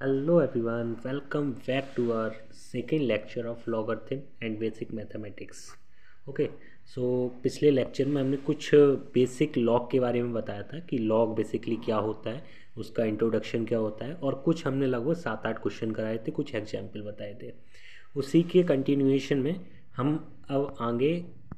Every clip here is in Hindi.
Hello everyone, welcome back to our second lecture of logarithm and basic mathematics. Okay so पिछले लेक्चर में हमने कुछ बेसिक लॉग के बारे में बताया था कि लॉग बेसिकली क्या होता है, उसका इंट्रोडक्शन क्या होता है, और कुछ हमने लगभग 7-8 क्वेश्चन कराए थे, कुछ एग्जाम्पल बताए थे। उसी के कंटिन्यूएशन में हम अब आगे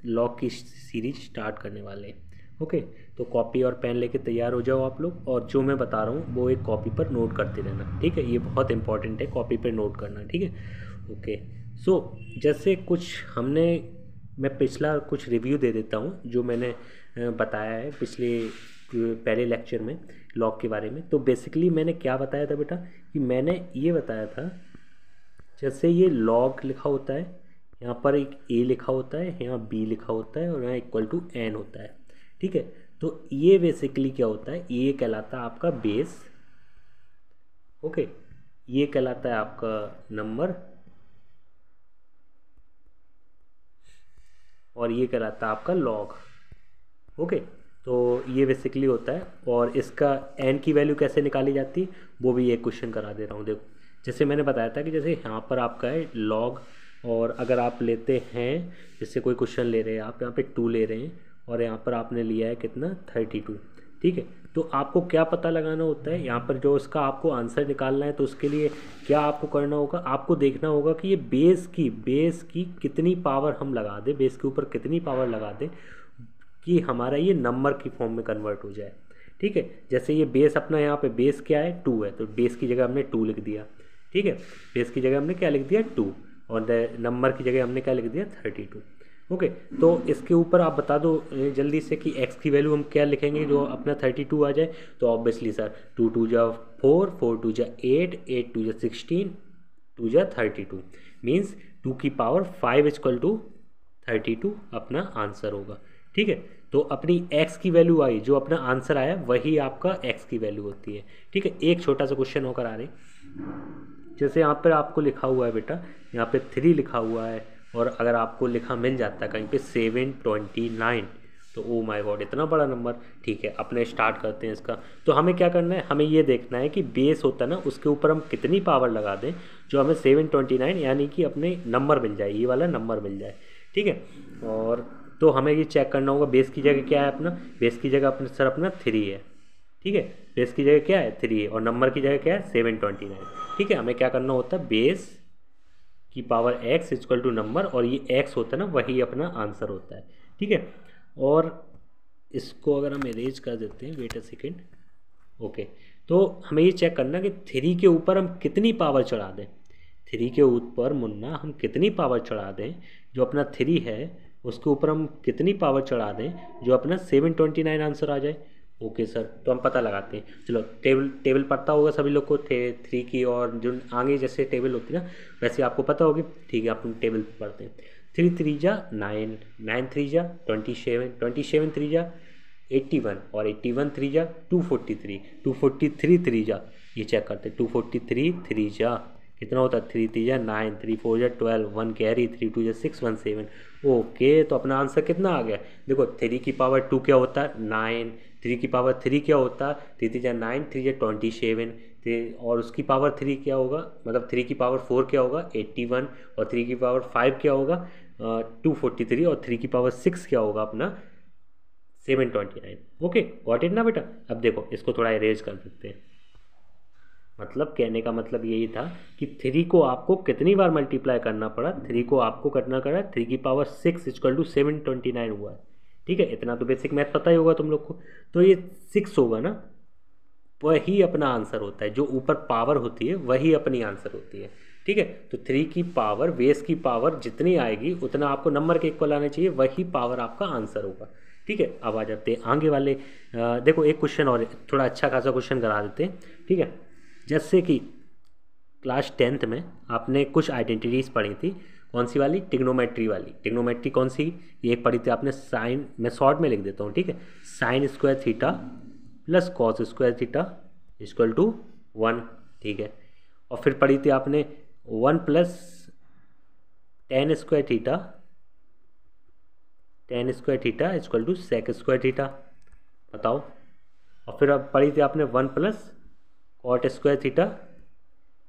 लॉग की सीरीज स्टार्ट करने वाले हैं। ओके तो कॉपी और पेन लेके तैयार हो जाओ आप लोग, और जो मैं बता रहा हूँ वो एक कॉपी पर नोट करते रहना, ठीक है। ये बहुत इंपॉर्टेंट है, कॉपी पर नोट करना, ठीक है। ओके सो जैसे कुछ हमने, मैं पिछला कुछ रिव्यू दे देता हूँ जो मैंने बताया है पिछले पहले लेक्चर में लॉग के बारे में। तो बेसिकली मैंने क्या बताया था बेटा, कि मैंने ये बताया था जैसे ये लॉग लिखा होता है, यहाँ पर एक ए लिखा होता है, यहाँ बी लिखा होता है, और यहाँ इक्वल टू एन होता है, ठीक है। तो ये बेसिकली क्या होता है, ये कहलाता है आपका बेस, ओके। ये कहलाता है आपका नंबर, और ये कहलाता है आपका लॉग, ओके। तो ये बेसिकली होता है, और इसका एन की वैल्यू कैसे निकाली जाती है वो भी एक क्वेश्चन करा दे रहा हूँ। देखो जैसे मैंने बताया था कि जैसे यहाँ पर आपका है लॉग, और अगर आप लेते हैं, जैसे कोई क्वेश्चन ले रहे हैं आप, यहाँ पे 2 ले रहे हैं, और यहाँ पर आपने लिया है कितना 32, ठीक है। तो आपको क्या पता लगाना होता है यहाँ पर, जो इसका आपको आंसर निकालना है, तो उसके लिए क्या आपको करना होगा, आपको देखना होगा कि ये बेस की कितनी पावर हम लगा दें, बेस के ऊपर कितनी पावर लगा दें कि हमारा ये नंबर की फॉर्म में कन्वर्ट हो जाए, ठीक है। जैसे ये बेस अपना, यहाँ पे बेस क्या है 2 है, तो बेस की जगह हमने 2 लिख दिया, ठीक है। बेस की जगह हमने क्या लिख दिया 2, और नंबर की जगह हमने क्या लिख दिया 32, ओके। तो इसके ऊपर आप बता दो जल्दी से कि x की वैल्यू हम क्या लिखेंगे जो अपना 32 आ जाए। तो ऑब्वियसली सर 2 2 जा 4, 4 2 जा 8, 8 2 जा 16, 2 जा 32, मीन्स 2 की पावर 5 इक्वल टू 32 अपना आंसर होगा, ठीक है। तो अपनी x की वैल्यू आई, जो अपना आंसर आया वही आपका x की वैल्यू होती है, ठीक है। एक छोटा सा क्वेश्चन होकर आ रहे, जैसे यहाँ पर आपको लिखा हुआ है बेटा, यहाँ पे 3 लिखा हुआ है, और अगर आपको लिखा मिल जाता है कहीं पे 729, तो ओ माय गॉड इतना बड़ा नंबर, ठीक है। अपने स्टार्ट करते हैं इसका। तो हमें क्या करना है, हमें ये देखना है कि बेस होता है ना, उसके ऊपर हम कितनी पावर लगा दें जो हमें 729 यानी कि अपने नंबर मिल जाए, ये वाला नंबर मिल जाए, ठीक है। और तो हमें ये चेक करना होगा बेस की जगह क्या है अपना, बेस की जगह अपने सर अपना 3 है, ठीक है। बेस की जगह क्या है 3 है, और नंबर की जगह क्या है 729, ठीक है। हमें क्या करना होता है, बेस की power x equal to number, और ये x होता है ना वही अपना आंसर होता है, ठीक है। और इसको अगर हम अरेंज कर देते हैं, वेट अ सेकेंड, ओके। तो हमें ये चेक करना कि 3 के ऊपर हम कितनी पावर चढ़ा दें, 3 के ऊपर मुन्ना हम कितनी पावर चढ़ा दें, जो अपना 3 है उसके ऊपर हम कितनी पावर चढ़ा दें जो अपना 729 आंसर आ जाए। ओके सर, तो हम पता लगाते हैं, चलो टेबल टेबल पता होगा सभी लोग को 3 की, और जो आगे जैसे टेबल होती है ना वैसे आपको पता होगी, ठीक है। आप टेबल पढ़ते हैं, 3 3 जा 9, 9 3 जा 27, 27 3 जा 81, और 81 3 जा 243, 243 3 जा, ये चेक करते हैं 243 3 जा कितना होता है, 3 3 जा 9, 3 4 जा 12, 1 कैरी, 3 2 जा 6, 1 7, ओके। तो अपना आंसर कितना आ गया, देखो 3 की पावर 2 क्या होता है 9, 3 की पावर 3 क्या होता है 3 3 जा 9, 3 जा 27, और उसकी पावर 3 क्या होगा, मतलब 3 की पावर 4 क्या होगा 81, और 3 की पावर 5 क्या होगा 243, और 3 की पावर 6 क्या होगा अपना 729, ओके। गॉट इट ना बेटा। अब देखो इसको थोड़ा इरेज कर देते हैं, मतलब कहने का मतलब यही था कि 3 को आपको कितनी बार मल्टीप्लाई करना पड़ा, 3 को आपको करना पड़ा 3 की पावर 6 इक्वल टू 729 हुआ है, ठीक है। इतना तो बेसिक मैथ पता ही होगा तुम लोग को। तो ये 6 होगा ना, वही अपना आंसर होता है, जो ऊपर पावर होती है वही अपनी आंसर होती है, ठीक है। तो 3 की पावर, बेस की पावर जितनी आएगी उतना आपको नंबर के इक्वल आना चाहिए, वही पावर आपका आंसर होगा, ठीक है। अब आ जाते हैं आगे वाले, देखो एक क्वेश्चन और थोड़ा अच्छा खासा क्वेश्चन करा देते हैं, ठीक है। जैसे कि क्लास 10th में आपने कुछ आइडेंटिटीज़ पढ़ी थी, कौन सी वाली, टिग्नोमेट्री वाली। टिग्नोमेट्री कौन सी, ये पढ़ी थी आपने, साइन, मैं शॉर्ट में लिख देता हूँ, ठीक है। Sine square theta plus cos square theta equal to 1, ठीक है। और फिर पढ़ी थी आपने 1 plus tan square theta, tan square theta equal to sec square theta, बताओ। और फिर अब पढ़ी थी आपने 1 plus cot square theta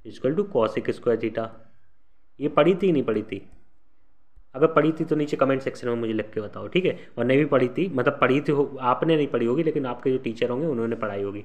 equal to cosec square theta. ये पढ़ी थी नहीं पढ़ी थी? अगर पढ़ी थी तो नीचे कमेंट सेक्शन में मुझे लिख के बताओ, ठीक है। और नहीं भी पढ़ी थी, मतलब पढ़ी थी आपने नहीं पढ़ी होगी, लेकिन आपके जो टीचर होंगे उन्होंने पढ़ाई होगी,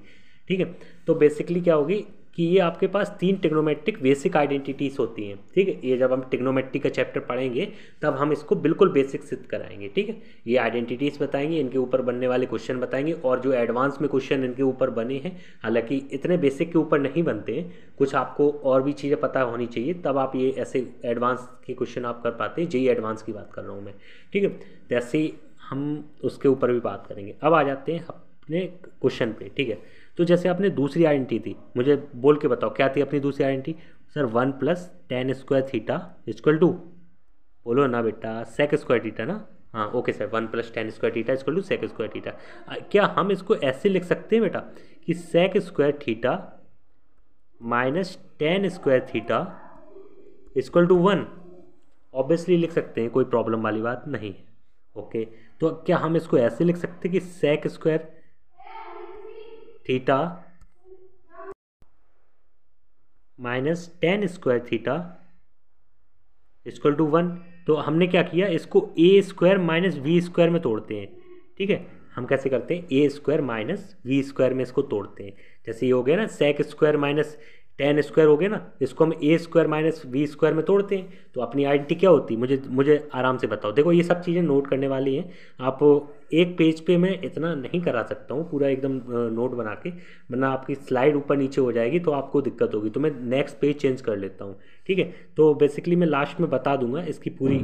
ठीक है। तो बेसिकली क्या होगी कि ये आपके पास 3 ट्रिग्नोमेट्रिक बेसिक आइडेंटिटीज़ होती हैं, ठीक है। ये जब हम ट्रिग्नोमेट्री का चैप्टर पढ़ेंगे तब हम इसको बिल्कुल बेसिक सिद्ध कराएंगे, ठीक है। ये आइडेंटिटीज़ बताएंगे, इनके ऊपर बनने वाले क्वेश्चन बताएंगे, और जो एडवांस में क्वेश्चन इनके ऊपर बने हैं, हालांकि इतने बेसिक के ऊपर नहीं बनते हैं, कुछ आपको और भी चीज़ें पता होनी चाहिए, तब आप ये ऐसे एडवांस के क्वेश्चन आप कर पाते हैं। जेईई एडवांस की बात कर रहा हूँ मैं, ठीक है। तो ऐसे ही हम उसके ऊपर भी बात करेंगे। अब आ जाते हैं अपने क्वेश्चन पे, ठीक है। तो जैसे आपने दूसरी आइडेंटिटी थी, मुझे बोल के बताओ क्या थी अपनी दूसरी identity? Sir 1 + tan square theta equal to, बोलो ना बेटा, सेक स्क्वायर थीटा ना। हाँ okay sir, 1 + tan square theta equal to sec square theta. क्या हम इसको ऐसे लिख सकते हैं बेटा कि sec square theta minus tan square theta equal to 1? Obviously लिख सकते हैं, कोई प्रॉब्लम वाली बात नहीं है, ओके। तो क्या हम इसको ऐसे लिख सकते हैं कि sec square theta minus tan square theta equal to 1? तो हमने क्या किया, इसको a square minus we square में तोड़ते हैं, ठीक है। हम कैसे करते हैं, a square minus we square में इसको तोड़ते हैं। जैसे ये हो गया ना, sec square minus tan square हो गया ना, इसको हम a square minus we square में तोड़ते हैं। तो अपनी आइडेंटिटी क्या होती है, मुझे आराम से बताओ। देखो ये सब चीज़ें नोट करने वाली हैं। आप एक पेज पे मैं इतना नहीं करा सकता हूँ पूरा एकदम नोट बना के, वरना आपकी स्लाइड ऊपर नीचे हो जाएगी तो आपको दिक्कत होगी। तो मैं नेक्स्ट पेज चेंज कर लेता हूँ, ठीक है। तो बेसिकली मैं लास्ट में बता दूंगा इसकी पूरी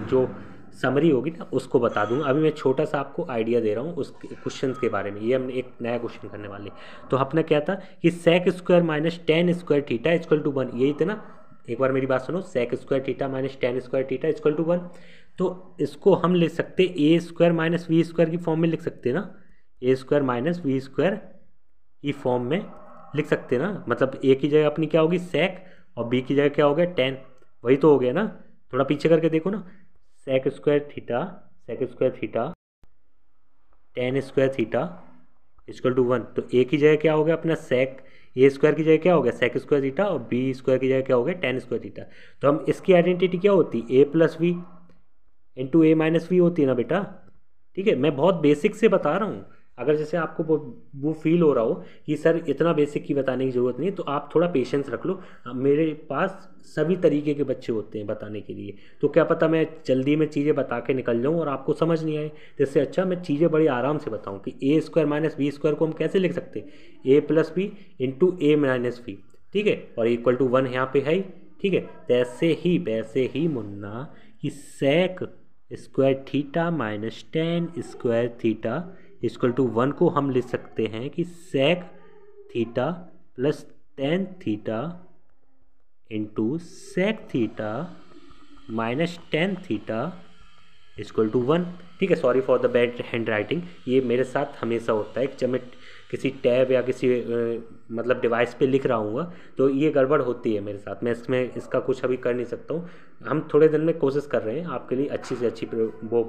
जो समरी होगी ना, उसको बता दूंगा। अभी मैं छोटा सा आपको आइडिया दे रहा हूँ उस क्वेश्चन के बारे में। ये हमने एक नया क्वेश्चन करने वाले। तो अपना क्या था कि sec square minus tan square theta equal to 1, यही थे ना। एक बार मेरी बात सुनो, sec square theta minus tan square theta equal to 1। तो इसको हम लिख सकते a square minus we square की फॉर्म में लिख सकते हैं ना, a square minus we square की फॉर्म में लिख सकते हैं ना। मतलब a की जगह अपनी क्या होगी, सेक, और b की जगह क्या हो गया, tan। वही तो हो गया ना। थोड़ा पीछे करके देखो ना, sec square theta tan square theta equal to 1। तो a की जगह क्या हो गया अपना सेक, a स्क्वायर की जगह क्या हो गया सेक स्क्वायर थीटा, और b स्क्वायर की जगह क्या हो गया tan स्क्वायर थीटा। तो हम इसकी आइडेंटिटी क्या होती है, a plus we into A minus v होती है ना बेटा, ठीक है। मैं बहुत बेसिक से बता रहा हूँ। अगर जैसे आपको वो फील हो रहा हो कि सर इतना बेसिक की बताने की ज़रूरत नहीं है, तो आप थोड़ा पेशेंस रख लो। मेरे पास सभी तरीके के बच्चे होते हैं बताने के लिए। तो क्या पता मैं जल्दी में चीज़ें बता के निकल जाऊँ और आपको समझ नहीं आए। इससे अच्छा मैं चीज़ें बड़ी आराम से बताऊँ कि A square minus B square को हम कैसे लिख सकते हैं, ए प्लस बी इंटू ए माइनस बी, ठीक है। और इक्वल टू 1 यहाँ पे है, ठीक है। वैसे ही मुन्ना कि sec square theta minus tan square theta equal to 1 को हम लिख सकते हैं कि sec theta plus tan theta into sec theta minus tan theta equal to 1, ठीक है। Sorry for the bad handwriting, ये मेरे साथ हमेशा होता है। जब मैं किसी टैब या किसी मतलब डिवाइस पे लिख रहा हूँ तो ये गड़बड़ होती है मेरे साथ। मैं इसका कुछ अभी कर नहीं सकता हूँ। हम थोड़े दिन में कोशिश कर रहे हैं आपके लिए अच्छी से अच्छी वो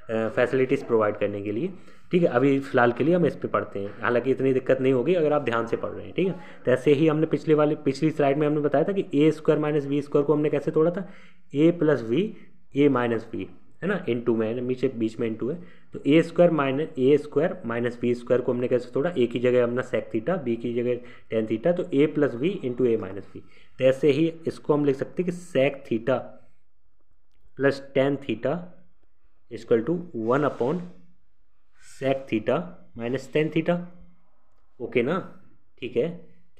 फैसिलिटीज़ प्रोवाइड करने के लिए, ठीक है। अभी फ़िलहाल के लिए हम इस पे पढ़ते हैं, हालांकि इतनी दिक्कत नहीं होगी अगर आप ध्यान से पढ़ रहे हैं, ठीक है। तो ऐसे ही हमने पिछली स्लाइड में हमने बताया था कि A square minus we square को हमने कैसे तोड़ा था, A plus V A minus V, है ना, इंटू में नीचे बीच में इंटू है। तो ए स्क्वायर माइनस बी स्क्वायर को हमने कैसे तोड़ा, ए की जगह हमने सेक थीटा, बी की जगह tan थीटा, तो A plus we into A minus V. तो ऐसे ही इसको हम लिख सकते हैं कि sec theta plus tan theta equal to 1 upon sec theta minus tan theta, okay ना, ठीक है,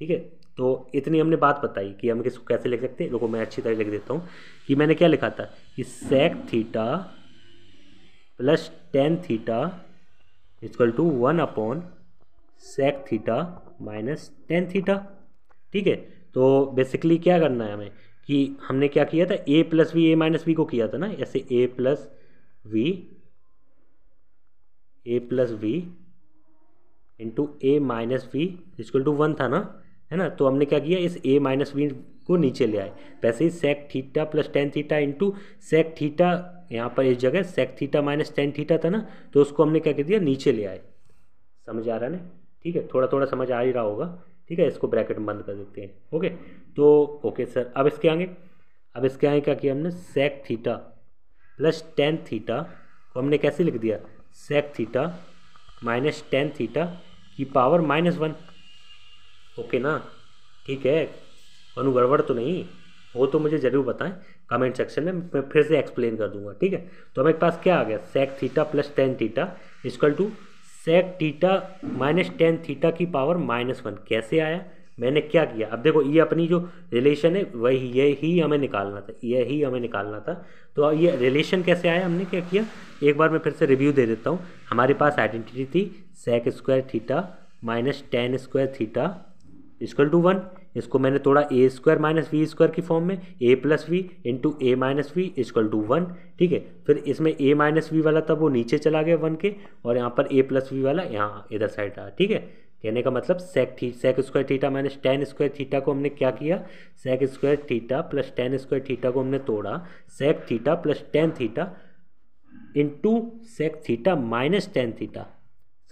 ठीक है। तो इतनी हमने बात बताई कि हम इसको कैसे लिख सकते हैं। देखो मैं अच्छी तरह लिख देता हूँ कि मैंने क्या लिखा था कि sec theta plus tan theta equal to 1 upon sec theta minus tan theta, ठीक है। तो बेसिकली क्या करना है हमें कि हमने क्या किया था, a plus V A minus v को किया था ना, ऐसे a plus we into A minus we equal to 1 था ना, है ना। तो हमने क्या किया, इस a माइनस वी को नीचे ले आए। वैसे ही sec theta plus tan theta into sec theta, यहाँ पर इस जगह sec theta minus tan theta था ना, तो उसको हमने क्या कर दिया, नीचे ले आए। समझ आ रहा है ना, ठीक है। थोड़ा थोड़ा समझ आ ही रहा होगा, ठीक है, इसको ब्रैकेट में बंद कर देते हैं। ओके, तो ओके सर, अब इसके आगे क्या किया हमने, sec theta plus tan theta को हमने कैसे लिख दिया, sec theta minus tan theta की पावर -1। ओके ना, ठीक है, अनु गड़बड़ तो नहीं हो तो मुझे ज़रूर बताएं कमेंट सेक्शन में, मैं फिर से एक्सप्लेन कर दूंगा। ठीक है, तो हमारे पास क्या आ गया, sec theta plus tan theta equal to sec theta minus tan theta की पावर -1। कैसे आया, मैंने क्या किया, अब देखो ये अपनी जो रिलेशन है वही यही हमें निकालना था। तो ये रिलेशन कैसे आया, हमने क्या किया, एक बार मैं फिर से रिव्यू दे देता हूँ। हमारे पास आइडेंटिटी थी sec square theta minus tan square theta equal to 1। इसको मैंने तोड़ा A square minus we square की फॉर्म में, A plus we into A minus we equal to 1। ठीक है, फिर इसमें ए माइनस वी वाला था वो नीचे चला गया 1 के, और यहाँ पर ए प्लस वी वाला यहाँ इधर साइड रहा। ठीक है, कहने का मतलब sec square theta minus tan square theta को हमने क्या किया, sec square theta plus tan square theta को हमने तोड़ा, sec theta plus tan theta into sec theta minus tan theta,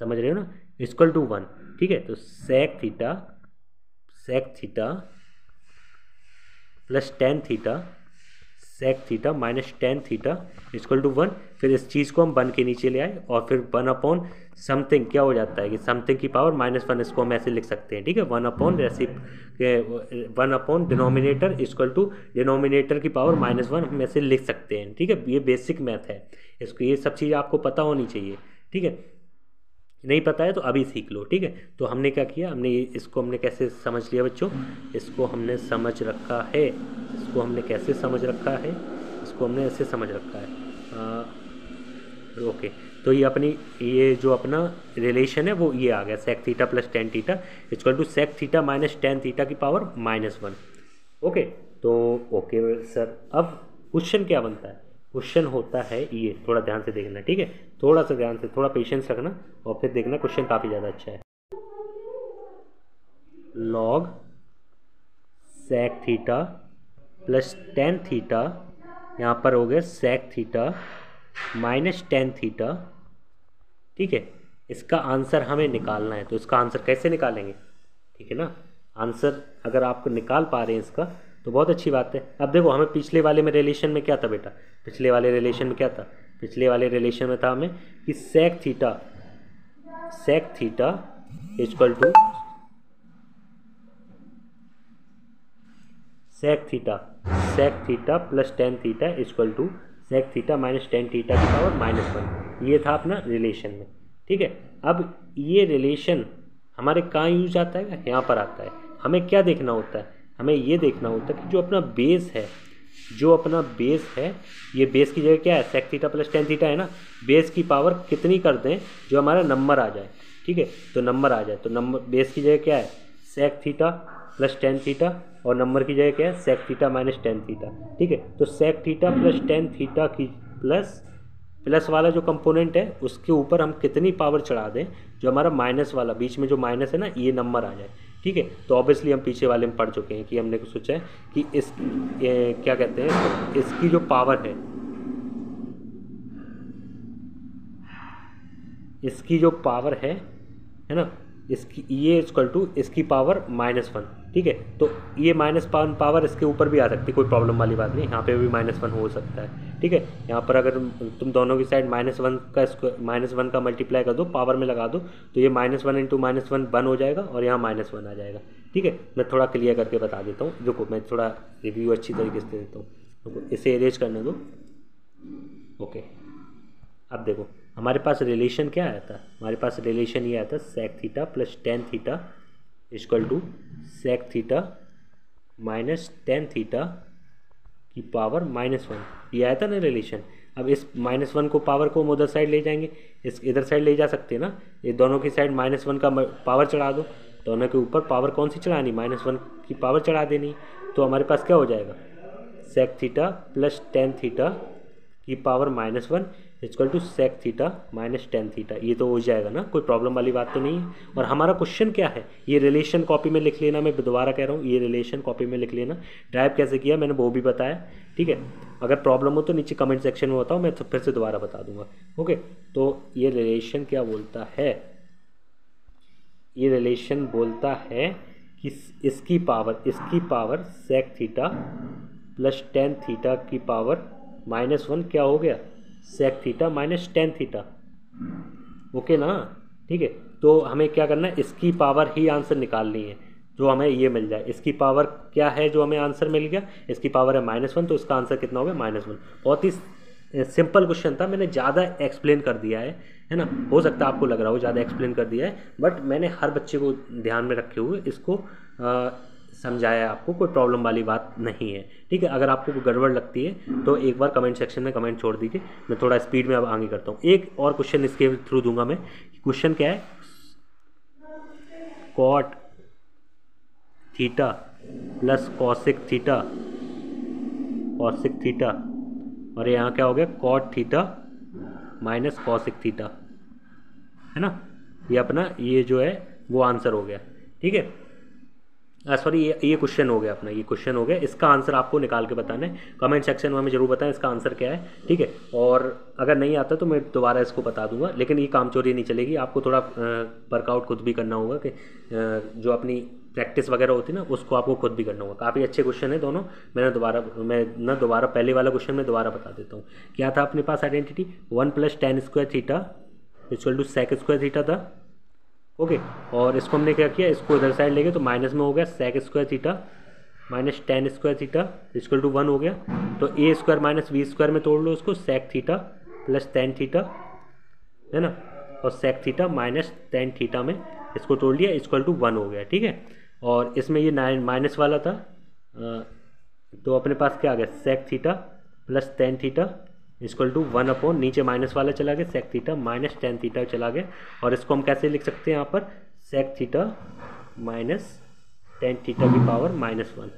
समझ रहे हो ना, इक्वल टू 1। ठीक है, तो sec theta plus tan theta sec theta minus tan theta equal to 1। फिर इस चीज़ को हम 1 के नीचे ले आए, और फिर 1 अपॉन समथिंग क्या हो जाता है कि समथिंग की पावर -1, इसको हम ऐसे लिख सकते हैं। ठीक है, 1 upon denominator equal to denominator की पावर -1 हम ऐसे लिख सकते हैं। ठीक है, ये बेसिक मैथ है, इसको ये सब चीज़ आपको पता होनी चाहिए। ठीक है, नहीं पता है तो अभी सीख लो। ठीक है, तो हमने क्या किया, इसको हमने कैसे समझ लिया बच्चों, इसको हमने कैसे समझ रखा है, इसको हमने ऐसे समझ रखा है। ओके, तो ये जो अपना रिलेशन है वो ये आ गया, sec theta plus tan theta equal to sec theta minus tan theta की पावर -1। ओके, तो ओके सर, अब क्वेश्चन क्या बनता है, क्वेश्चन होता है ये, थोड़ा ध्यान से देखना। ठीक है, थोड़ा सा ध्यान से, थोड़ा पेशेंस रखना, और फिर देखना क्वेश्चन काफ़ी ज़्यादा अच्छा है। Log sec theta plus tan theta, यहाँ पर हो गया sec theta minus tan theta. ठीक है, इसका आंसर हमें निकालना है, तो इसका आंसर कैसे निकालेंगे, ठीक है ना, आंसर अगर आप निकाल पा रहे हैं इसका तो बहुत अच्छी बात है। अब देखो, हमें पिछले वाले में रिलेशन में क्या था बेटा, पिछले वाले रिलेशन में था हमें कि sec theta equal to sec theta plus tan theta equal to sec theta minus tan theta की पावर -1। ये था अपना रिलेशन में। ठीक है, अब ये रिलेशन हमारे कहाँ यूज आता है, यहाँ पर आता है। हमें क्या देखना होता है, हमें ये देखना होता है कि जो अपना बेस है, ये बेस की जगह क्या है, sec theta plus tan theta है ना, बेस की पावर कितनी कर दें जो हमारा नंबर आ जाए। ठीक है, तो नंबर आ जाए, तो नंबर बेस की जगह क्या है, sec theta plus tan theta, और नंबर की जगह क्या है, sec theta minus tan theta. ठीक है, तो sec theta plus tan theta की प्लस वाला जो कंपोनेंट है उसके ऊपर हम कितनी पावर चढ़ा दें जो हमारा माइनस वाला, बीच में जो माइनस है ना, ये नंबर आ जाए। ठीक है, तो ऑब्वियसली हम पीछे वाले में पढ़ चुके हैं कि हमने सोचा है कि क्या कहते हैं, इसकी जो पावर है ना, इसकी ये इक्वल टू इसकी पावर -1। ठीक है, तो ये -1 पावर इसके ऊपर भी आ सकती है, कोई प्रॉब्लम वाली बात नहीं, यहाँ पे भी -1 हो सकता है। ठीक है, यहाँ पर अगर तुम दोनों की साइड -1 का मल्टीप्लाई कर दो, पावर में लगा दो, तो ये -1 इंटू -1 1 हो जाएगा, और यहाँ -1 आ जाएगा। ठीक है, मैं थोड़ा क्लियर करके बता देता हूँ, रुको मैं थोड़ा रिव्यू अच्छी तरीके से देता हूँ, रुको इसे अरेंज करने दो। ओके, अब देखो हमारे पास रिलेशन क्या आया था, हमारे पास रिलेशन ये आया था sec theta plus tan theta equal to sec theta minus tan theta की पावर -1, ये आया था ना रिलेशन। अब इस -1 को पावर को हम उधर साइड ले जाएंगे, इस इधर साइड ले जा सकते हैं ना, ये दोनों की साइड -1 का पावर चढ़ा दो, दोनों के ऊपर पावर कौन सी चढ़ानी, -1 की पावर चढ़ा देनी। तो हमारे पास क्या हो जाएगा, sec theta plus tan theta की power -1 equal to sec theta minus tan theta, ये तो हो जाएगा ना, कोई प्रॉब्लम वाली बात तो नहीं है। और हमारा क्वेश्चन क्या है, ये रिलेशन कॉपी में लिख लेना, मैं दोबारा कह रहा हूँ, ये रिलेशन कॉपी में लिख लेना। ड्राइव कैसे किया मैंने वो भी बताया। ठीक है, अगर प्रॉब्लम हो तो नीचे कमेंट सेक्शन में बताओ, मैं तो फिर से दोबारा बता दूंगा। ओके, तो ये रिलेशन क्या बोलता है, ये रिलेशन बोलता है कि इसकी power sec theta plus tan theta की पावर -1 क्या हो गया, sec theta minus tan theta. Okay ना, ठीक है। तो हमें क्या करना है, इसकी पावर ही आंसर निकालनी है जो हमें ये मिल जाए। इसकी पावर क्या है जो हमें आंसर मिल गया, इसकी पावर है -1, तो इसका आंसर कितना हो गया, -1। बहुत ही सिंपल क्वेश्चन था, मैंने ज़्यादा एक्सप्लेन कर दिया है ना। हो सकता है आपको लग रहा हो ज़्यादा एक्सप्लेन कर दिया है, बट मैंने हर बच्चे को ध्यान में रखे हुए इसको समझाया, आपको कोई प्रॉब्लम वाली बात नहीं है, ठीक है। अगर आपको कोई गड़बड़ लगती है तो एक बार कमेंट सेक्शन में कमेंट छोड़ दीजिए, मैं थोड़ा स्पीड में अब आगे करता हूँ। एक और क्वेश्चन इसके थ्रू दूंगा मैं। क्वेश्चन क्या है, cot theta plus cosec theta, और यहाँ क्या हो गया, cot theta minus cosec theta, है ना। ये अपना ये जो है वो आंसर हो गया, ठीक है। सॉरी, ये क्वेश्चन हो गया अपना, ये क्वेश्चन हो गया। इसका आंसर आपको निकाल के बताना है, कमेंट सेक्शन में हमें जरूर बताएं इसका आंसर क्या है, ठीक है। और अगर नहीं आता तो मैं दोबारा इसको बता दूंगा, लेकिन ये कामचोरी नहीं चलेगी, आपको थोड़ा वर्कआउट खुद भी करना होगा कि जो अपनी प्रैक्टिस वगैरह होती है ना उसको आपको खुद भी करना होगा। काफ़ी अच्छे क्वेश्चन है दोनों। मैं दोबारा पहले वाला क्वेश्चन में दोबारा बता देता हूँ। क्या था अपने पास identity, 1 + tan square theta = sec square theta था, ओके। और इसको हमने क्या किया, इसको इधर साइड ले गए तो माइनस में हो गया sec square theta minus tan square theta = 1 हो गया। तो a square minus v square में तोड़ लो उसको, sec theta plus tan theta, है ना, और sec theta minus tan theta में इसको तोड़ लिया, =1 हो गया, ठीक है। और इसमें ये माइनस वाला था, तो अपने पास क्या आ गया, sec theta plus tan theta =1 upon, नीचे माइनस वाला चला गया, sec theta minus tan theta चला गया। और इसको हम कैसे लिख सकते हैं यहाँ पर, sec theta minus tan theta की पावर -1,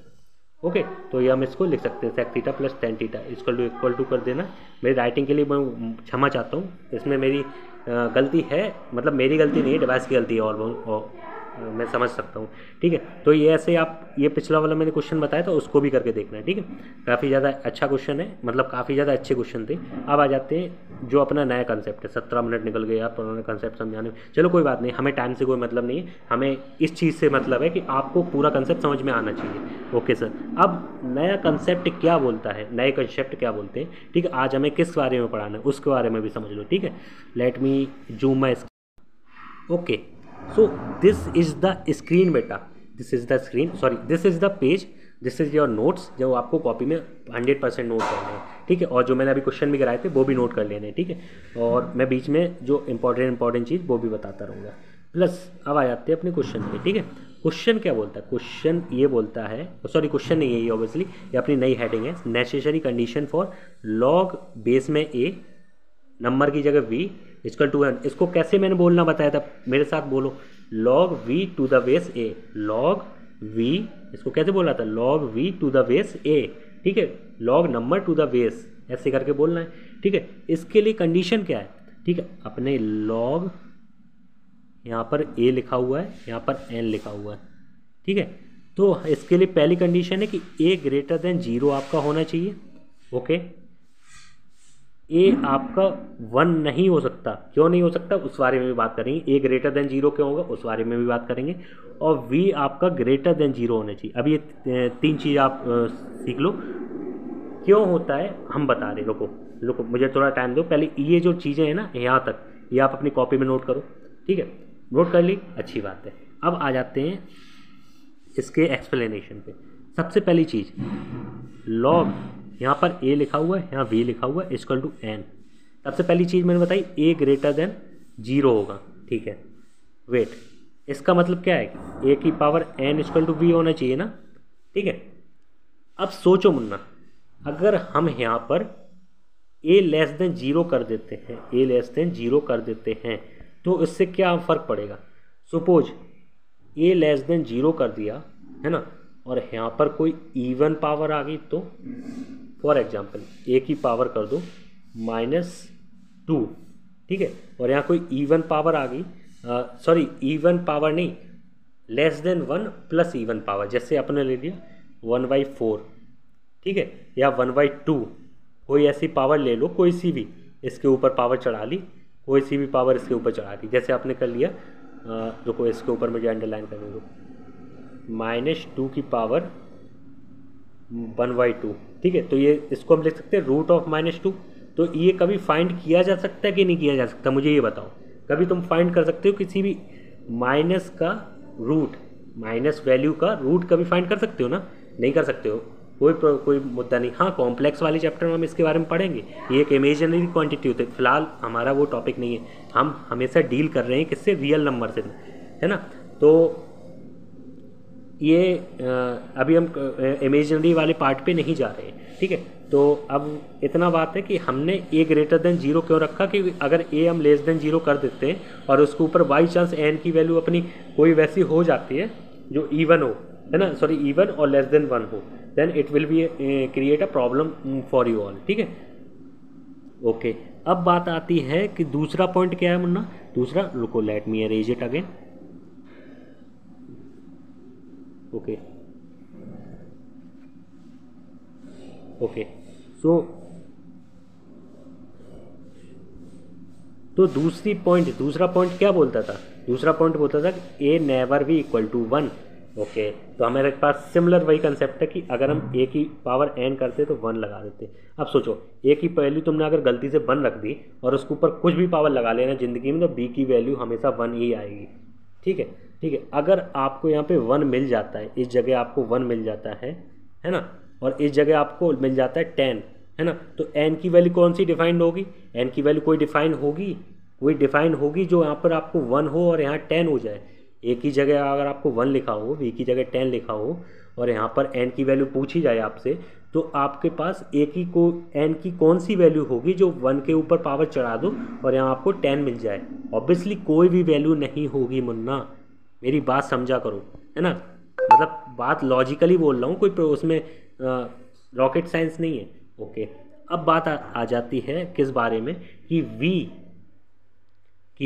ओके। तो ये हम इसको लिख सकते हैं sec theta plus tan theta equal to कर देना। मेरी राइटिंग के लिए मैं क्षमा चाहता हूँ, इसमें मेरी गलती है, मतलब मेरी गलती नहीं है, डिवाइस की गलती है, और मैं समझ सकता हूँ, ठीक है। तो ये ऐसे आप, ये पिछला वाला मैंने क्वेश्चन बताया था उसको भी करके देखना है, ठीक है। काफ़ी ज़्यादा अच्छा क्वेश्चन है, मतलब काफ़ी ज़्यादा अच्छे क्वेश्चन थे। अब आ जाते हैं जो अपना नया कंसेप्ट है। 17 मिनट निकल गए आप पुराने कंसेप्ट समझाने में, चलो कोई बात नहीं, हमें टाइम से कोई मतलब नहीं है, हमें इस चीज़ से मतलब है कि आपको पूरा कंसेप्ट समझ में आना चाहिए, ओके सर। अब नया कंसेप्ट क्या बोलता है, नए कंसेप्ट क्या बोलते हैं, ठीक है। आज हमें किस बारे में पढ़ाना है उसके बारे में भी समझ लो, ठीक है। Let me zoom my, okay. So this is the screen बेटा, this is the screen, sorry this is the page, this is your notes, जो आपको कॉपी में 100% नोट करने हैं, ठीक है। और जो मैंने अभी क्वेश्चन भी कराए थे वो भी नोट कर लेने हैं, ठीक है। और मैं बीच में जो इंपॉर्टेंट चीज़ वो भी बताता रहूँगा। प्लस अब आ जाते हैं अपने क्वेश्चन पे, ठीक है। क्वेश्चन क्या बोलता है, क्वेश्चन ये बोलता है, सॉरी क्वेश्चन नहीं है ये, ऑब्वियसली ये अपनी नई हेडिंग है, necessary condition for log base में a नंबर की जगह v =n। इसको कैसे मैंने बोलना बताया था, मेरे साथ बोलो, log v to the base a, log v, इसको कैसे बोला था, log v to the base a, ठीक है, log number to the base, ऐसे करके बोलना है, ठीक है। इसके लिए कंडीशन क्या है, ठीक है, अपने log, यहाँ पर a लिखा हुआ है, यहाँ पर n लिखा हुआ है, ठीक है। तो इसके लिए पहली कंडीशन है कि a > 0 आपका होना चाहिए, ओके। ए आपका 1 नहीं हो सकता, क्यों नहीं हो सकता उस बारे में भी बात करेंगे, ए > 0 क्यों होगा उस बारे में भी बात करेंगे। और v आपका > 0 होना चाहिए। अब ये 3 चीज़ आप सीख लो, क्यों होता है हम बता रहे, रुको मुझे थोड़ा टाइम दो। पहले ये जो चीज़ें हैं ना यहाँ तक, ये आप अपनी कॉपी में नोट करो, ठीक है। नोट कर ली, अच्छी बात है। अब आ जाते हैं इसके एक्सप्लेनेशन पे। सबसे पहली चीज़, लॉग, यहाँ पर a लिखा हुआ है, यहाँ v लिखा हुआ है, =n। सबसे पहली चीज़ मैंने बताई a > 0 होगा, ठीक है। वेट, इसका मतलब क्या है कि a की पावर n = v होना चाहिए ना, ठीक है। अब सोचो मुन्ना, अगर हम यहाँ पर a < 0 कर देते हैं, a < 0 कर देते हैं, तो इससे क्या फ़र्क पड़ेगा। सपोज a < 0 कर दिया, है ना, और यहाँ पर कोई इवन पावर आ गई, तो फॉर एग्जाम्पल a की पावर कर दो -2, ठीक है। और यहाँ कोई इवन पावर आ गई, सॉरी इवन पावर नहीं, <1 प्लस इवन पावर, जैसे अपने ले लिया 1/4, ठीक है, या 1/2, कोई ऐसी पावर ले लो, कोई सी भी, इसके ऊपर पावर चढ़ा ली, कोई सी भी पावर इसके ऊपर चढ़ा दी, जैसे आपने कर लिया, रुको इसके ऊपर मुझे अंडरलाइन करने दो, -2 की पावर 1/2, ठीक है। तो ये इसको हम लिख सकते हैं रूट ऑफ -2। तो ये कभी फाइंड किया जा सकता है कि नहीं किया जा सकता, मुझे ये बताओ। कभी तुम फाइंड कर सकते हो किसी भी माइनस का रूट, माइनस वैल्यू का रूट कभी फाइंड कर सकते हो ना? नहीं कर सकते हो, कोई मुद्दा नहीं। हाँ, कॉम्प्लेक्स वाले चैप्टर में हम इसके बारे में पढ़ेंगे। ये एक इमेजिनरी क्वांटिटी होती है, फिलहाल हमारा वो टॉपिक नहीं है। हम हमेशा डील कर रहे हैं किससे, रियल नंबर से, है ना। तो ये अभी हम इमेजिनरी वाले पार्ट पे नहीं जा रहे हैं, ठीक है। तो अब इतना बात है कि हमने a ग्रेटर देन 0 क्यों रखा, कि अगर a हम लेस देन 0 कर देते हैं और उसके ऊपर बाई चांस n की वैल्यू अपनी कोई वैसी हो जाती है जो इवन हो, है ना, सॉरी इवन और लेस देन 1 हो, then it will be create a problem for you all, ठीक है। ओके, अब बात आती है कि दूसरा पॉइंट क्या है मुन्ना। दूसरा, रुको, let me arrange it again. Okay okay, so तो दूसरा पॉइंट क्या बोलता था? दूसरा पॉइंट बोलता था कि A never be equal to 1। Okay, तो हमारे पास सिमिलर वही कंसेप्ट है कि अगर हम ए की पावर एन करते तो 1 लगा देते। अब सोचो, ए की वैल्यू तुमने अगर गलती से 1 रख दी और उसके ऊपर कुछ भी पावर लगा लेना ज़िंदगी में, तो बी की वैल्यू हमेशा 1 ही आएगी, ठीक है। ठीक है, अगर आपको यहाँ पे 1 मिल जाता है, इस जगह आपको 1 मिल जाता है ना, और इस जगह आपको मिल जाता है 10, है ना, तो एन की वैल्यू कौन सी डिफाइंड होगी? एन की वैल्यू कोई डिफाइन होगी जो यहाँ पर आपको 1 हो और यहाँ 10 हो जाए। ए की जगह अगर आपको 1 लिखा हो, बी की जगह 10 लिखा हो और यहाँ पर एन की वैल्यू पूछी जाए आपसे, तो आपके पास एन की कौन सी वैल्यू होगी जो 1 के ऊपर पावर चढ़ा दो और यहाँ आपको 10 मिल जाए? ऑब्वियसली कोई भी वैल्यू नहीं होगी मुन्ना, मेरी बात समझा करो, है ना। मतलब बात लॉजिकली बोल रहा हूँ, कोई उसमें रॉकेट साइंस नहीं है। ओके, अब बात आ जाती है किस बारे में, कि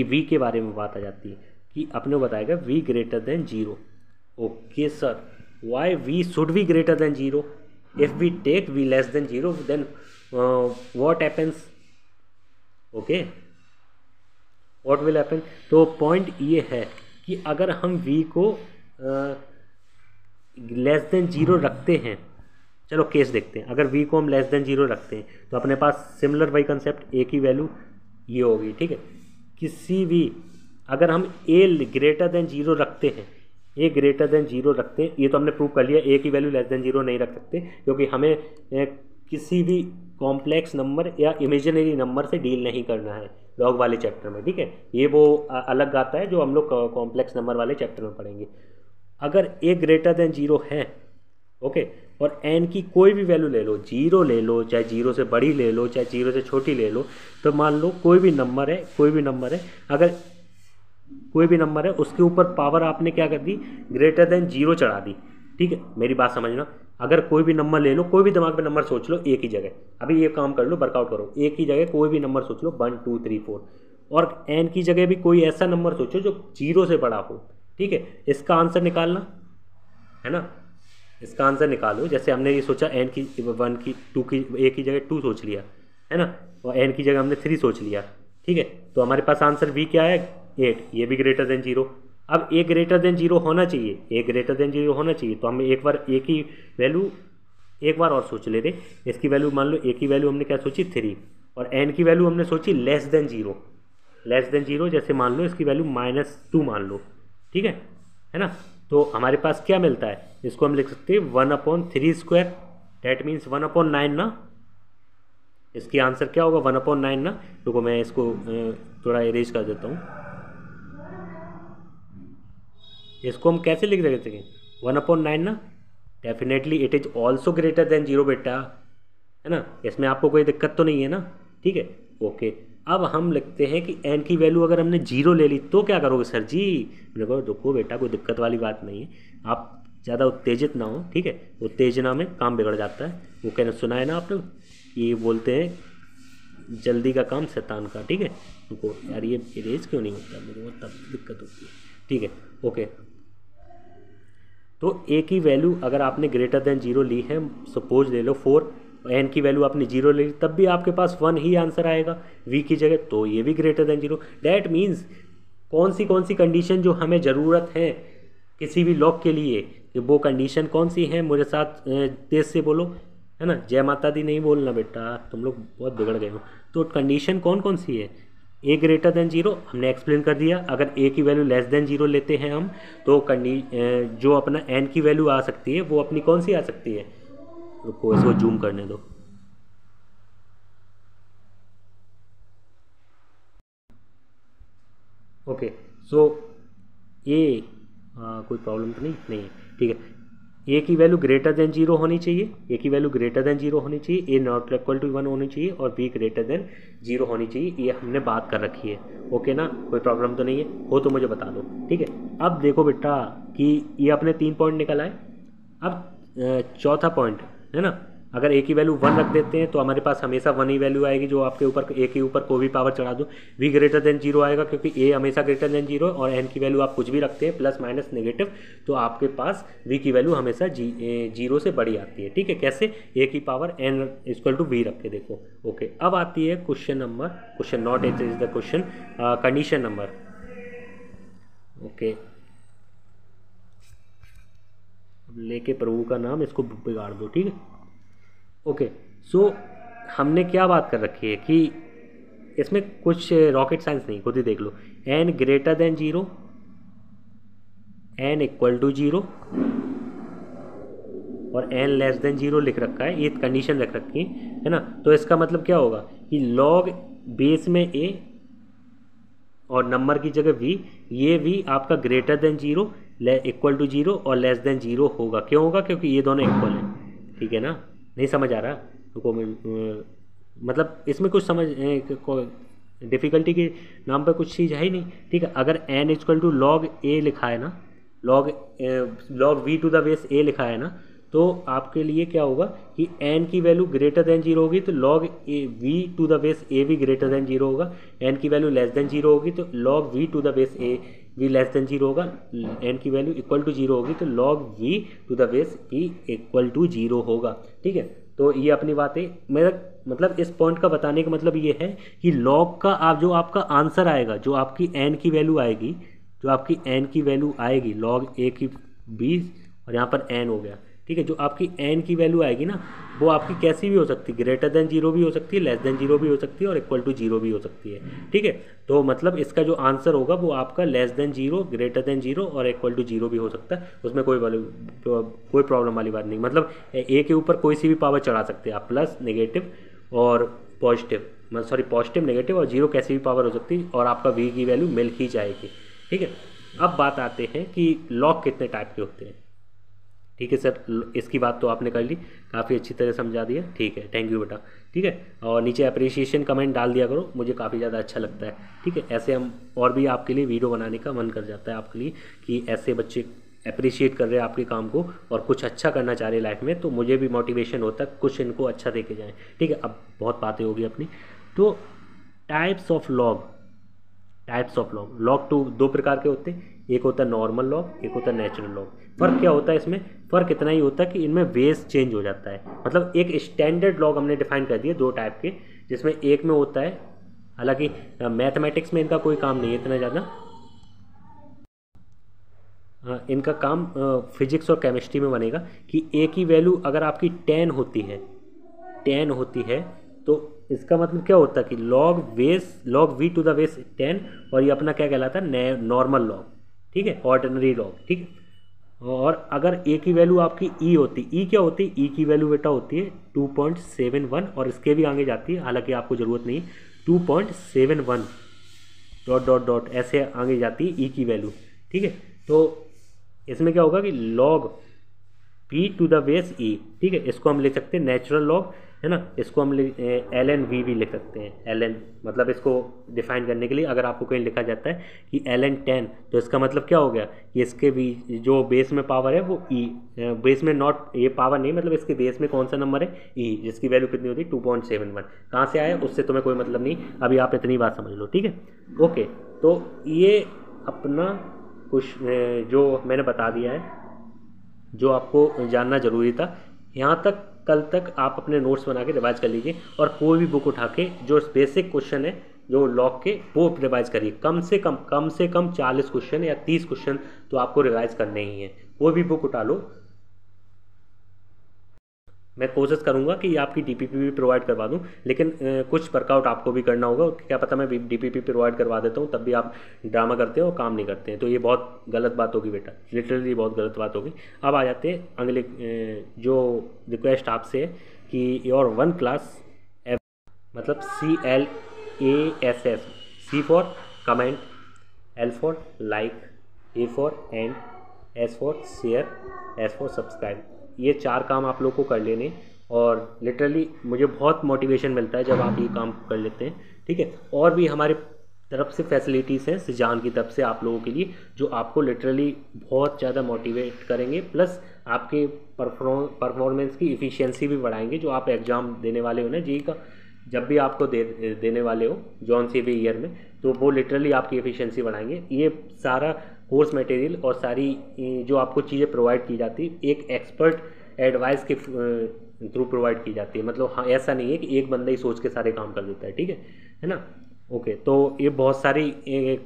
v के बारे में बात आ जाती है कि अपने बताएगा v greater than 0। Okay sir, why v should be greater than 0? If we take v less than 0 then what happens? Okay, what will happen? तो पॉइंट ये है कि अगर हम v को लेस देन 0 रखते हैं, चलो केस देखते हैं। अगर v को हम लेस देन 0 रखते हैं तो अपने पास सिमिलर वही कंसेप्ट, a की वैल्यू ये होगी, ठीक है। किसी भी अगर हम a ग्रेटर देन 0 रखते हैं, a ग्रेटर देन 0 रखते हैं, ये तो हमने प्रूव कर लिया, a की वैल्यू लेस देन 0 नहीं रख सकते, क्योंकि हमें किसी भी कॉम्प्लेक्स नंबर या इमेजिनरी नंबर से डील नहीं करना है लॉग वाले चैप्टर में, ठीक है। ये वो अलग आता है जो हम लोग कॉम्प्लेक्स नंबर वाले चैप्टर में पढ़ेंगे। अगर a ग्रेटर देन 0 है, ओके, और n की कोई भी वैल्यू ले लो, 0 ले लो, चाहे 0 से बड़ी ले लो, चाहे 0 से छोटी ले लो, तो मान लो कोई भी नंबर है, अगर कोई भी नंबर है उसके ऊपर पावर आपने क्या कर दी, ग्रेटर देन 0 चढ़ा दी, ठीक है। मेरी बात समझना, अगर कोई भी नंबर ले लो, कोई भी दिमाग में नंबर सोच लो a की जगह, अभी ये काम कर लो, वर्कआउट करो, a की जगह कोई भी नंबर सोच लो 1 2 3 4, और n की जगह भी कोई ऐसा नंबर सोचो जो 0 से बड़ा हो, ठीक है। इसका आंसर निकालना है ना, इसका आंसर निकालो। जैसे हमने ये सोचा n की 1 की 2 की a की जगह 2 सोच लिया, है ना, और n की जगह हमने 3 सोच लिया, ठीक है। तो हमारे पास आंसर v क्या है, 8, ये भी ग्रेटर देन 0। अब a ग्रेटर देन 0 होना चाहिए, a ग्रेटर देन 0 होना चाहिए, तो हम एक बार a की वैल्यू एक बार और सोच ले रहे। इसकी वैल्यू मान लो, a की वैल्यू हमने क्या सोची 3, और n की वैल्यू हमने सोची लेस देन 0, जैसे मान लो इसकी वैल्यू -2 मान लो, ठीक है ना। तो हमारे पास क्या मिलता है, इसको हम लिख सकते हैं 1/3², डैट मीन्स 1/9 ना। इसकी आंसर क्या होगा, 1/9 ना। रुको मैं इसको थोड़ा इरेज कर देता हूँ। इसको हम कैसे लिख सकते हैं, 1/9 ना। Definitely it is also greater than 0 बेटा, है ना, इसमें आपको कोई दिक्कत तो नहीं है ना, ठीक है। ओके, अब हम लिखते हैं कि n की वैल्यू अगर हमने 0 ले ली तो क्या करोगे सर जी? मैंने कहा रुको बेटा, कोई दिक्कत वाली बात नहीं है, आप ज़्यादा उत्तेजित ना हो, ठीक है। उत्तेजना में काम बिगड़ जाता है, वो कहना सुना है ना आपने, ये बोलते हैं जल्दी का काम शैतान का, ठीक है। रुको यार, ये इरेज क्यों नहीं होता, मेरे को तब दिक्कत होती है, ठीक है। ओके, तो a की वैल्यू अगर आपने ग्रेटर देन 0 ली है, सपोज ले लो 4, n की वैल्यू आपने 0 ले ली, तब भी आपके पास 1 ही आंसर आएगा v की जगह, तो ये भी ग्रेटर देन 0। डैट मीन्स कौन सी कंडीशन जो हमें ज़रूरत है किसी भी लॉग के लिए, कि वो कंडीशन कौन सी है, मुझे साथ तेज से बोलो, है ना, जय माता दी नहीं बोलना बेटा, तुम लोग बहुत बिगड़ गए हो। तो कंडीशन कौन कौन सी है, ए ग्रेटर देन जीरो हमने एक्सप्लेन कर दिया, अगर ए की वैल्यू लेस देन जीरो लेते हैं हम तो जो अपना एन की वैल्यू आ सकती है वो अपनी कौन सी आ सकती है, रुको इसको जूम करने दो। ओके सो ए कोई प्रॉब्लम तो नहीं है, ठीक है। ए की वैल्यू ग्रेटर देन जीरो होनी चाहिए, ए की वैल्यू ग्रेटर देन जीरो होनी चाहिए, ए नॉट इक्वल टू 1 होनी चाहिए और बी ग्रेटर देन जीरो होनी चाहिए, ये हमने बात कर रखी है। ओके ना, कोई प्रॉब्लम तो नहीं है, हो तो मुझे बता दो, ठीक है। अब देखो बेटा कि ये अपने 3 पॉइंट निकल आए। अब चौथा पॉइंट है ना, अगर ए की वैल्यू 1 रख देते हैं तो हमारे पास हमेशा 1 ही वैल्यू आएगी, जो आपके ऊपर ए के ऊपर कोई भी पावर चढ़ा दो। वी ग्रेटर देन जीरो आएगा क्योंकि ए हमेशा ग्रेटर देन जीरो, और एन की वैल्यू आप कुछ भी रखते हैं प्लस माइनस नेगेटिव, तो आपके पास वी की वैल्यू हमेशा जीरो से बड़ी आती है, ठीक है। कैसे, ए की power n equal to v रख के देखो। ओके, अब आती है question not it is the question, condition number. Okay, लेके प्रभु का नाम इसको बिगाड़ दो, ठीक है। ओके सो हमने क्या बात कर रखी है कि इसमें कुछ रॉकेट साइंस नहीं, खुद ही देख लो। N greater than zero, N equal to zero और एन लेस देन जीरो लिख रखा है, ये कंडीशन रख रखी है ना। तो इसका मतलब क्या होगा कि लॉग बेस में ए और नंबर की जगह वी, ये वी आपका greater than zero, equal to zero और लेस देन जीरो होगा। क्यों होगा, क्योंकि ये दोनों इक्वल हैं, ठीक है ना। नहीं समझ आ रहा तो मतलब इसमें कुछ समझ डिफ़िकल्टी के नाम पर कुछ चीज़ है ही नहीं, ठीक है। अगर N equal to log A लिखा है ना, log we to the base A लिखा है ना, तो आपके लिए क्या होगा कि एन की वैल्यू ग्रेटर देन जीरो होगी तो log A V to the base A भी ग्रेटर देन जीरो होगा। एन की वैल्यू लेस देन जीरो होगी तो log we to the base A V less than zero होगा। एन की वैल्यू इक्वल टू जीरो होगी तो log we to the base E equal to zero होगा, ठीक है। तो ये अपनी बात है, मेरा मतलब इस पॉइंट का बताने का मतलब ये है कि लॉग का जो आपका आंसर आएगा, जो आपकी एन की वैल्यू आएगी, जो आपकी एन की वैल्यू आएगी लॉग ए की 20 और यहाँ पर एन हो गया, ठीक है। जो आपकी एन की वैल्यू आएगी ना, वो आपकी कैसी भी हो सकती है, ग्रेटर देन जीरो भी हो सकती है, लेस देन जीरो भी हो सकती है और इक्वल टू जीरो भी हो सकती है, ठीक है। तो मतलब इसका जो आंसर होगा वो आपका less than zero, greater than zero और इक्वल टू जीरो भी हो सकता है, उसमें कोई प्रॉब्लम वाली बात नहीं। मतलब ए के ऊपर कोई सी भी पावर चढ़ा सकते हैं आप, प्लस नेगेटिव और पॉजिटिव, पॉजिटिव नेगेटिव और जीरो कैसी भी पावर हो सकती है और आपका वी की वैल्यू मिल ही जाएगी, ठीक है। अब बात आते हैं कि लॉग कितने टाइप के होते हैं, ठीक है सर। इसकी बात तो आपने कर ली, काफ़ी अच्छी तरह समझा दिया, ठीक है, थैंक यू बेटा, ठीक है। और नीचे अप्रिसिएशन कमेंट डाल दिया करो, मुझे काफ़ी ज़्यादा अच्छा लगता है, ठीक है। ऐसे हम और भी आपके लिए वीडियो बनाने का मन कर जाता है आपके लिए कि ऐसे बच्चे अप्रिशिएट कर रहे हैं आपके काम को और कुछ अच्छा करना चाह रहे हैं लाइफ में, तो मुझे भी मोटिवेशन होता है कुछ इनको अच्छा देके जाएँ, ठीक है। अब बहुत बातें होगी अपनी, तो टाइप्स ऑफ लॉग, लॉग दो प्रकार के होते हैं, एक होता है नॉर्मल लॉग, एक होता है नेचुरल लॉग। फ़र्क क्या होता है इसमें, फ़र्क इतना ही होता है कि इनमें बेस चेंज हो जाता है। मतलब एक स्टैंडर्ड लॉग हमने डिफाइन कर दिए 2 टाइप के, जिसमें एक में होता है, हालांकि मैथमेटिक्स में इनका कोई काम नहीं है इतना ज़्यादा, इनका काम फिजिक्स और केमिस्ट्री में बनेगा कि ए की वैल्यू अगर आपकी 10 होती है तो इसका मतलब क्या होता है कि log we to the base 10, और ये अपना क्या कहलाता है, नॉर्मल लॉग, ठीक है, ऑर्डिनरी लॉग, ठीक है। और अगर ए की वैल्यू आपकी ई होती, ई क्या होती है, ई की वैल्यू बेटा होती है 2.71 और इसके भी आगे जाती है, हालांकि आपको ज़रूरत नहीं, 2.71 ... ऐसे आगे जाती है ई की वैल्यू, ठीक है। तो इसमें क्या होगा कि log P to the base E, ठीक है, इसको हम लिख सकते हैं नेचुरल लॉग, है ना। इसको हम ln v भी लिख सकते हैं, ln मतलब इसको डिफाइन करने के लिए अगर आपको कहीं लिखा जाता है कि ln 10, तो इसका मतलब क्या हो गया कि इसके भी जो बेस में पावर है वो e, बेस में नॉट ये पावर नहीं, मतलब इसके बेस में कौन सा नंबर है, e, जिसकी वैल्यू कितनी होती है 2.71। कहाँ से आया उससे तुम्हें कोई मतलब नहीं, अभी आप इतनी बात समझ लो, ठीक है। ओके, तो ये अपना कुछ जो मैंने बता दिया है, जो आपको जानना ज़रूरी था। यहाँ तक कल तक आप अपने नोट्स बना के रिवाइज कर लीजिए और कोई भी बुक उठा के जो बेसिक क्वेश्चन है जो लॉग के वो रिवाइज करिए। कम से कम 40 क्वेश्चन या 30 क्वेश्चन तो आपको रिवाइज करने ही हैं, वो भी बुक उठा लो। मैं कोशिश करूंगा कि आपकी डीपीपी भी प्रोवाइड करवा दूं, लेकिन कुछ वर्कआउट आपको भी करना होगा। क्या पता मैं डीपीपी प्रोवाइड करवा देता हूं, तब भी आप ड्रामा करते हो और काम नहीं करते हैं, तो ये बहुत गलत बात होगी बेटा, लिटरली बहुत गलत बात होगी। अब आ जाते हैं अगले जो रिक्वेस्ट आपसे है कि योर वन क्लास, मतलब CLASS, C for comment, L for like, A for and, S for share, S for subscribe. ये 4 काम आप लोग को कर लेने, और लिटरली मुझे बहुत मोटिवेशन मिलता है जब आप ये काम कर लेते हैं, ठीक है। और भी हमारे तरफ से फैसिलिटीज़ हैं सिजान की तरफ से आप लोगों के लिए, जो आपको लिटरली बहुत ज़्यादा मोटिवेट करेंगे, प्लस आपके परफॉर्मेंस की इफ़िशियंसी भी बढ़ाएंगे। जो आप एग्ज़ाम देने वाले हो ना जी का, जब भी आपको देने वाले हो जौन सी भी ईयर में, तो वो लिटरली आपकी एफिशिएंसी बढ़ाएंगे। ये सारा कोर्स मटेरियल और सारी जो आपको चीज़ें प्रोवाइड की जाती है एक एक्सपर्ट एडवाइस के थ्रू प्रोवाइड की जाती है। मतलब हाँ, ऐसा नहीं है कि एक बंदा ही सोच के सारे काम कर देता है, ठीक है ना। ओके, तो ये बहुत सारी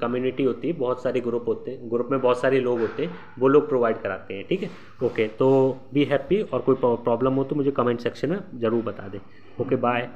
कम्युनिटी होती है, बहुत सारे ग्रुप होते हैं, ग्रुप में बहुत सारे लोग होते हैं, वो लोग प्रोवाइड कराते हैं, ठीक है। ओके, तो बी हैप्पी, और कोई प्रॉब्लम हो तो मुझे कमेंट सेक्शन में ज़रूर बता दें। Okay, bye.